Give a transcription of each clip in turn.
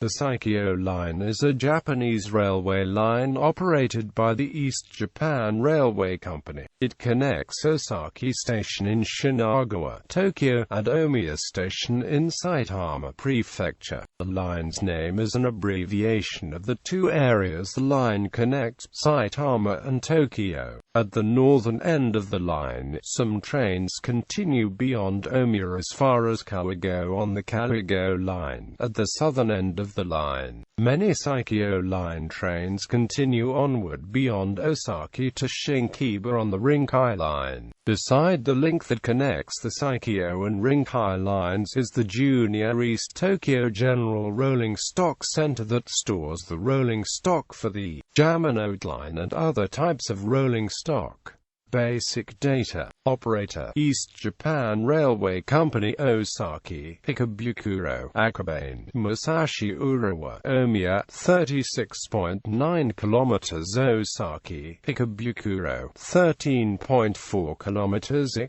The Saikyō Line is a Japanese railway line operated by the East Japan Railway Company. It connects Ōsaki Station in Shinagawa, Tokyo, and Ōmiya Station in Saitama Prefecture. The line's name is an abbreviation of the two areas the line connects, Saitama and Tōkyō. At the northern end of the line, some trains continue beyond Ōmiya as far as Kawagoe on the Kawagoe Line. At the southern end of the line, many Saikyō Line trains continue onward beyond Ōsaki to Shin-Kiba on the Rinkai Line. Beside the link that connects the Saikyō and Rinkai lines is the Junior East Tokyo General Rolling Stock Center that stores the rolling stock for the Yamanote Line and other types of rolling stock. Basic data. Operator: East Japan Railway Company, Ōsaki, Ikebukuro, Akabane, Musashi Urawa, Ōmiya, 36.9 km, Ōsaki, Ikebukuro, 13.4 km,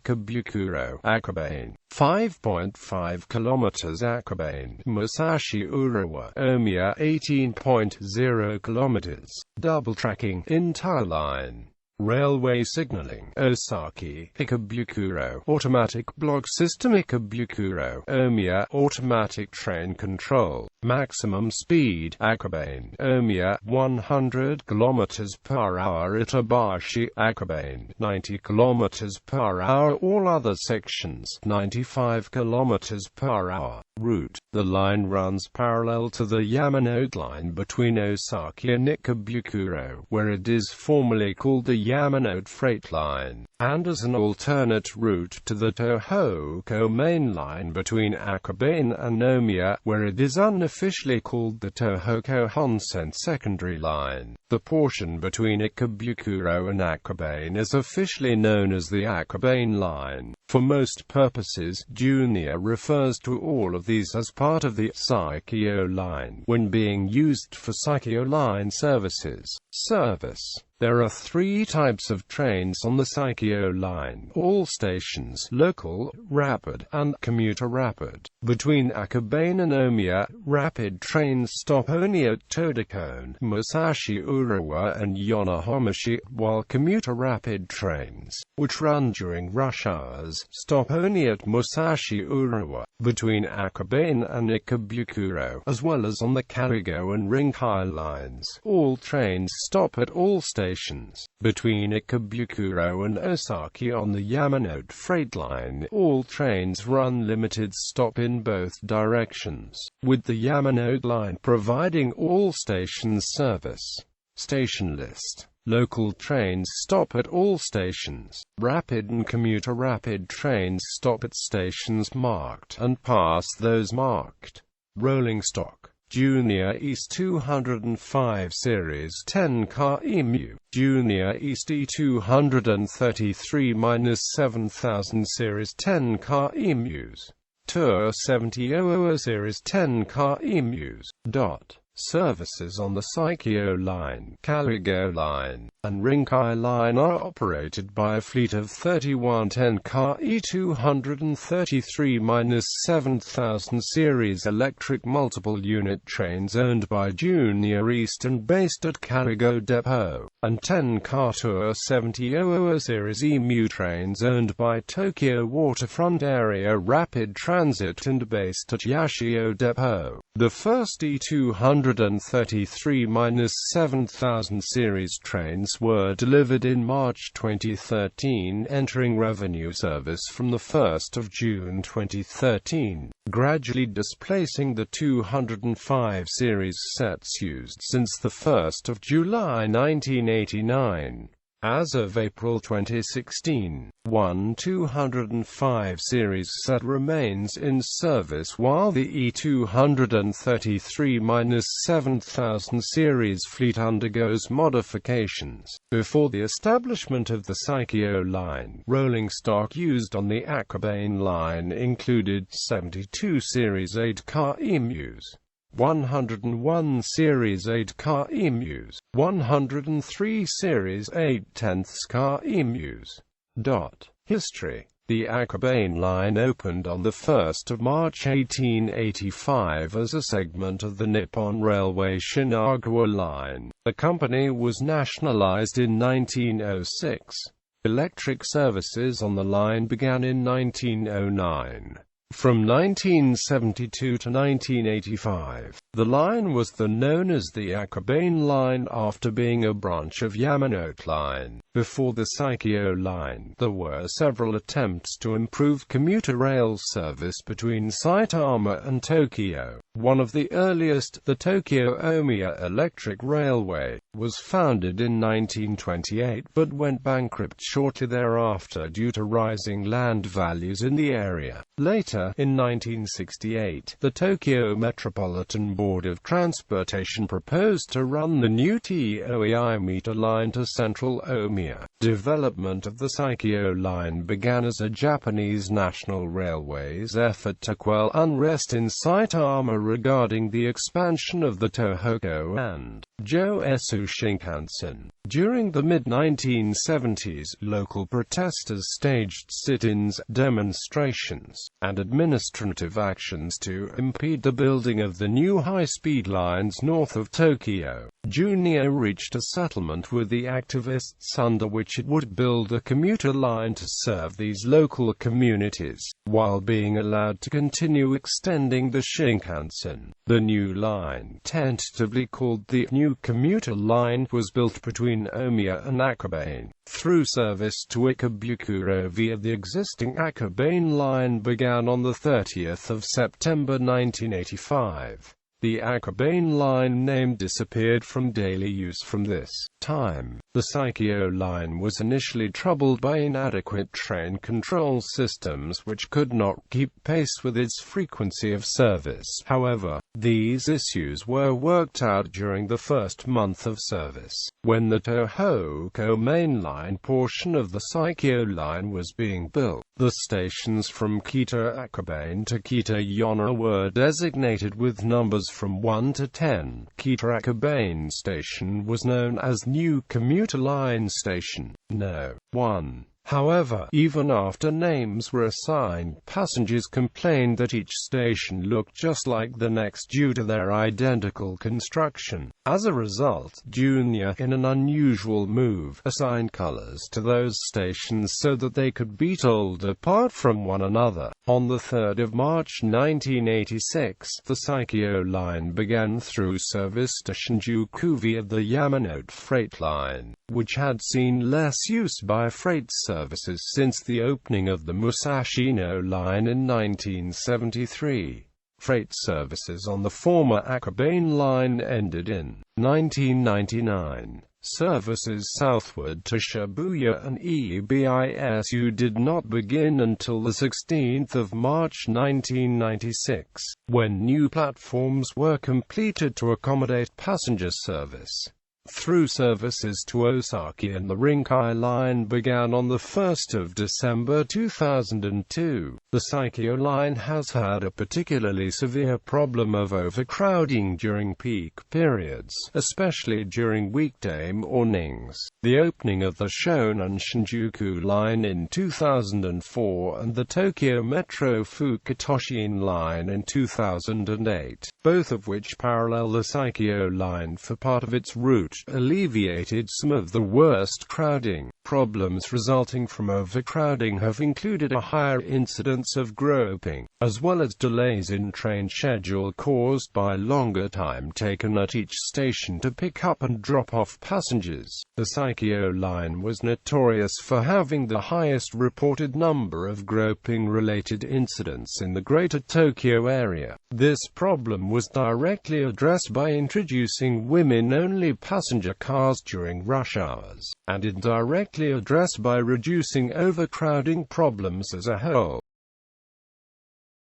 Ikebukuro, Akabane, 5.5 km, Akabane, Musashi Urawa, Ōmiya, 18.0 km. Double tracking, entire line. Railway signaling, Ōsaki, Ikebukuro, automatic block system, Ikebukuro, Ōmiya, automatic train control, maximum speed, Akabane, Ōmiya, 100 km per hour, Itabashi, Akabane, 90 km per hour, all other sections, 95 km per hour. Route. The line runs parallel to the Yamanote Line between Ōsaki and Ikebukuro, where it is formerly called the Yamanote Freight Line, and as an alternate route to the Tohoku Main Line between Akabane and Ōmiya, where it is unofficially called the Tohoku Honsen Secondary Line. The portion between Ikebukuro and Akabane is officially known as the Akabane Line. For most purposes, Junior refers to all of these as part of the Saikyō Line when being used for Saikyō Line services. Service. There are three types of trains on the Saikyō Line: all stations, local, rapid, and commuter rapid. Between Akabane and Ōmiya, rapid trains stop only at Todokone, Musashi Urawa and Yonahomashi, while commuter rapid trains, which run during rush hours, stop only at Musashi Urawa. Between Akabane and Ikebukuro, as well as on the Kawagoe and Rinkai lines, all trains stop at all stations. Between Ikebukuro and Ōsaki on the Yamanote Freight Line, all trains run limited stop in both directions, with the Yamanote Line providing all stations service. Station list. Local trains stop at all stations. Rapid and commuter rapid trains stop at stations marked and pass those marked. Rolling stock. Junior East 205 Series 10 car EMU. Junior East E233-7000 Series 10 car EMUs. Tour 7000 Series 10 car EMUs. Services on the Saikyō Line, Kawagoe Line, and Rinkai Line are operated by a fleet of 31 10-car E233-7000 series electric multiple-unit trains owned by Junior East and based at Kawagoe Depot, and 10-car Tour 7000 series EMU trains owned by Tokyo Waterfront Area Rapid Transit and based at Yashio Depot. The first E233-7000 series trains were delivered in March 2013, entering revenue service from the 1st of June 2013, gradually displacing the 205 series sets used since the 1st of July 1989. As of April 2016, one 205 series set remains in service while the E233-7000 series fleet undergoes modifications. Before the establishment of the Saikyō Line, rolling stock used on the Akabane Line included 72 Series 8-car EMUs, 101 Series 8-car EMUs, 103 Series 8/10 car EMUs. History. The Kawagoe Line opened on 1 March 1885 as a segment of the Nippon Railway Shinagawa Line. The company was nationalized in 1906. Electric services on the line began in 1909. From 1972 to 1985, the line was then known as the Kawagoe Line after being a branch of Yamanote Line. Before the Saikyō Line, there were several attempts to improve commuter rail service between Saitama and Tōkyō. One of the earliest, the Tokyo Ōmiya Electric Railway, was founded in 1928 but went bankrupt shortly thereafter due to rising land values in the area. Later, in 1968, the Tokyo Metropolitan Board of Transportation proposed to run the new Toei meter line to central Ōmiya. Development of the Saikyō Line began as a Japanese National Railway's effort to quell unrest in Saitama regarding the expansion of the Tohoku and Joetsu Shinkansen. During the mid-1970s, local protesters staged sit-ins, demonstrations, and administrative actions to impede the building of the new high-speed lines north of Tokyo. Junior reached a settlement with the activists under which it would build a commuter line to serve these local communities, while being allowed to continue extending the Shinkansen. The new line, tentatively called the New Commuter Line, was built between Ōmiya and Kawagoe. Through service to Ikebukuro via the existing Kawagoe Line began on 30 September 1985. The Kawagoe Line name disappeared from daily use from this time. The Saikyō Line was initially troubled by inadequate train control systems which could not keep pace with its frequency of service. However, these issues were worked out during the first month of service. When the Tohoku mainline portion of the Saikyō Line was being built, the stations from Kita-Kawagoe to Kita-Yona were designated with numbers from 1 to 10. Kita-Kawagoe Station was known as New Commuter Line Station No. 1. However, even after names were assigned, passengers complained that each station looked just like the next due to their identical construction. As a result, Junior, in an unusual move, assigned colors to those stations so that they could be told apart from one another. On 3 March 1986, the Saikyō Line began through service to Shinjuku via the Yamanote Freight Line, which had seen less use by freight services since the opening of the Musashino Line in 1973. Freight services on the former Kawagoe Line ended in 1999. Services southward to Shibuya and Ebisu did not begin until 16 March 1996, when new platforms were completed to accommodate passenger service. Through services to Ōsaki and the Rinkai Line began on 1 December 2002. The Saikyō Line has had a particularly severe problem of overcrowding during peak periods, especially during weekday mornings. The opening of the Shonan-Shinjuku Line in 2004 and the Tokyo Metro Fukutoshi Line in 2008, both of which parallel the Saikyō Line for part of its route, alleviated some of the worst crowding. Problems resulting from overcrowding have included a higher incidence of groping, as well as delays in train schedule caused by longer time taken at each station to pick up and drop off passengers. The Saikyō Line was notorious for having the highest reported number of groping-related incidents in the Greater Tokyo area. This problem was directly addressed by introducing women-only passenger cars during rush hours, and indirectly addressed by reducing overcrowding problems as a whole.